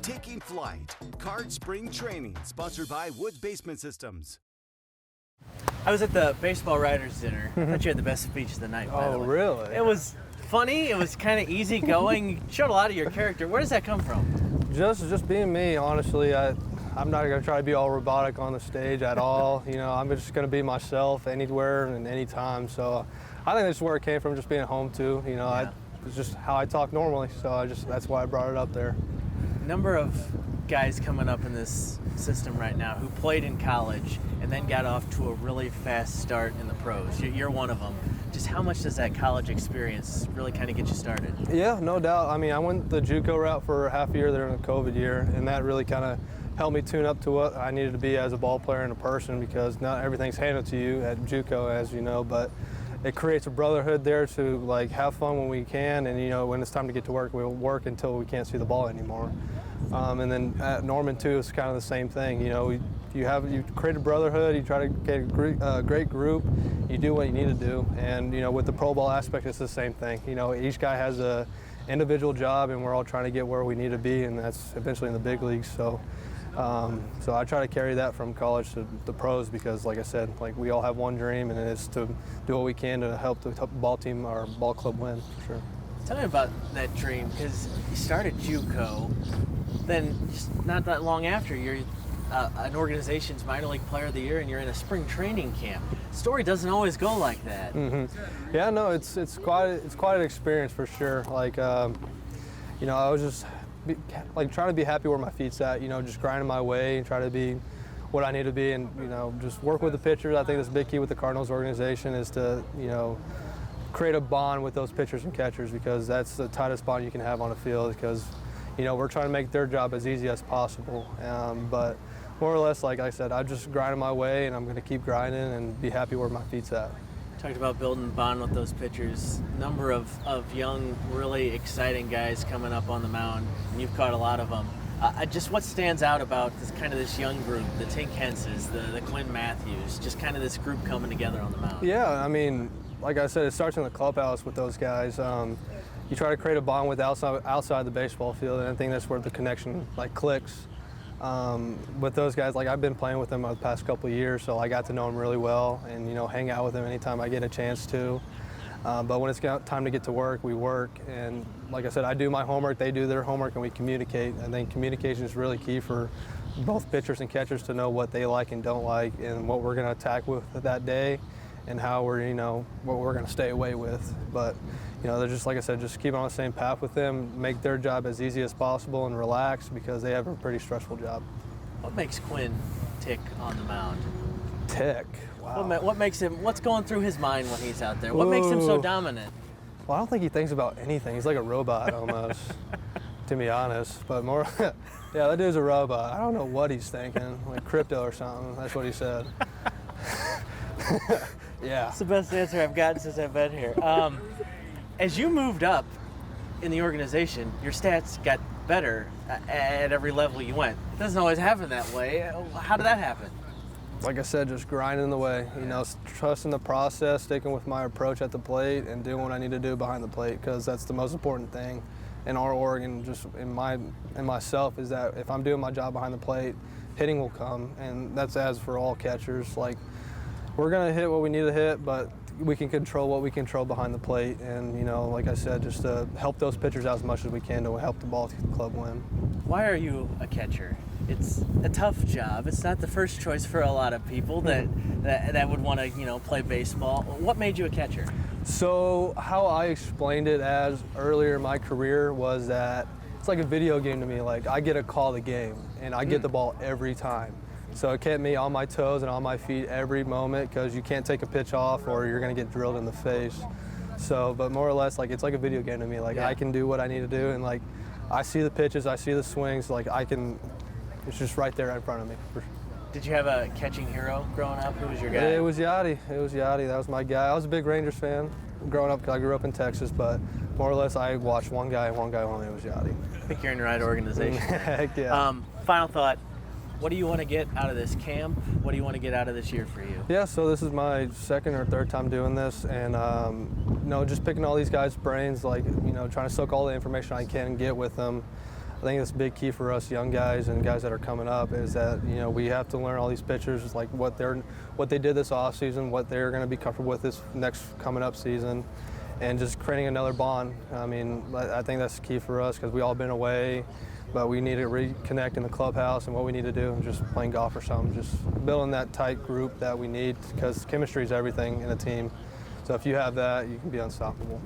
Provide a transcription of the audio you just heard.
Taking Flight, Card Spring Training, sponsored by Woods Basement Systems. I was at the baseball writers' dinner. I thought you had the best speech of the night, by the way. Oh, really? It was funny. It was kind of easygoing. You showed a lot of your character. Where does that come from? Just being me, honestly. I'm not going to try to be all robotic on the stage at all. You know, I'm just going to be myself anywhere and anytime. So I think that's where it came from, just being home too. You know, Yeah. it's just how I talk normally. So that's why I brought it up there. Number of guys coming up in this system right now who played in college and then got off to a really fast start in the pros. You're one of them. Just how much does that college experience really kind of get you started? Yeah, no doubt. I mean, I went the JUCO route for half a year there in the COVID year, and that really kind of helped me tune up to what I needed to be as a ball player and a person, because not everything's handed to you at JUCO, as you know, but it creates a brotherhood there to like have fun when we can, and you know, when it's time to get to work, we'll work until we can't see the ball anymore. And then at Norman too, it's kind of the same thing. You know, you create a brotherhood, you try to get a great group, you do what you need to do, and you know, with the pro ball aspect, it's the same thing. You know, each guy has a individual job, and we're all trying to get where we need to be, and that's eventually in the big leagues. So I try to carry that from college to the pros, because like I said, like we all have one dream, and it's to do what we can to help the ball team, our ball club, win, for sure. Tell me about that dream, because you started JUCO, then just not that long after, you're an organization's minor league player of the year, and you're in a spring training camp. Story doesn't always go like that. Mm-hmm. Yeah, no, it's quite an experience for sure. Like, you know, I was just trying to be happy where my feet's at. You know, just grinding my way and try to be what I need to be, and you know, just work with the pitchers. I think that's a big key with the Cardinals organization, is to, you know, create a bond with those pitchers and catchers, because that's the tightest bond you can have on a field, because you know, we're trying to make their job as easy as possible. But more or less, like I said, I'm just grinding my way, and I'm going to keep grinding and be happy where my feet's at. Talked about building a bond with those pitchers. Number of young, really exciting guys coming up on the mound, and you've caught a lot of them. Just what stands out about this young group, the Tink Henses, the Quinn Matthews, just kind of this group coming together on the mound? Yeah, I mean, like I said, it starts in the clubhouse with those guys. You try to create a bond with outside the baseball field, and I think that's where the connection clicks. With those guys, like I've been playing with them the past couple of years, so I got to know them really well, and you know, hang out with them anytime I get a chance to. But when it's time to get to work, we work, and like I said, I do my homework, they do their homework, and we communicate. I think communication is really key for both pitchers and catchers to know what they like and don't like, and what we're going to attack with that day, and how we're, you know, what we're going to stay away with. But you know, they're just, like I said, just keep on the same path with them, make their job as easy as possible, and relax, because they have a pretty stressful job. What makes Quinn tick on the mound? Tick? Wow. What makes him, what's going through his mind when he's out there? What makes him so dominant? Well, I don't think he thinks about anything. He's like a robot almost, to be honest. But more, yeah, that dude's a robot. I don't know what he's thinking, like crypto or something. That's what he said. Yeah. That's the best answer I've gotten since I've been here. As you moved up in the organization, your stats got better at every level you went. It doesn't always happen that way. How did that happen? Like I said, just grinding the way, you know, trusting the process, sticking with my approach at the plate, and doing what I need to do behind the plate, because that's the most important thing in our org, and just in myself, is that if I'm doing my job behind the plate, hitting will come, and that's as for all catchers. Like, we're gonna hit what we need to hit, but we can control what we control behind the plate, and you know, like I said, just to help those pitchers out as much as we can to help the ball club win. Why are you a catcher? It's a tough job. It's not the first choice for a lot of people that would want to, you know, play baseball. What made you a catcher? So how I explained it as earlier in my career was that it's like a video game to me. Like, I get to call the game, and I get the ball every time. So it kept me on my toes and on my feet every moment, because you can't take a pitch off or you're going to get drilled in the face. So, but more or less, like, it's like a video game to me. Like, I can do what I need to do, and like, I see the pitches, I see the swings, like it's just right there in front of me. Did you have a catching hero growing up? Who was your guy? It was Yachty. That was my guy. I was a big Rangers fan growing up, because I grew up in Texas, but more or less I watched one guy only. It was Yachty. I think you're in the right organization. Heck yeah. Final thought. What do you want to get out of this camp? What do you want to get out of this year for you? Yeah, so this is my second or third time doing this, and you know, just picking all these guys' brains, like, you know, trying to soak all the information I can get with them. I think that's a big key for us young guys and guys that are coming up is that, you know, we have to learn all these pitchers, like what they did this off season, what they're going to be comfortable with this next coming up season, and just creating another bond. I mean, I think that's key for us because we all been away, but we need to reconnect in the clubhouse, and what we need to do is just playing golf or something, just building that tight group that we need because chemistry is everything in a team. So if you have that, you can be unstoppable.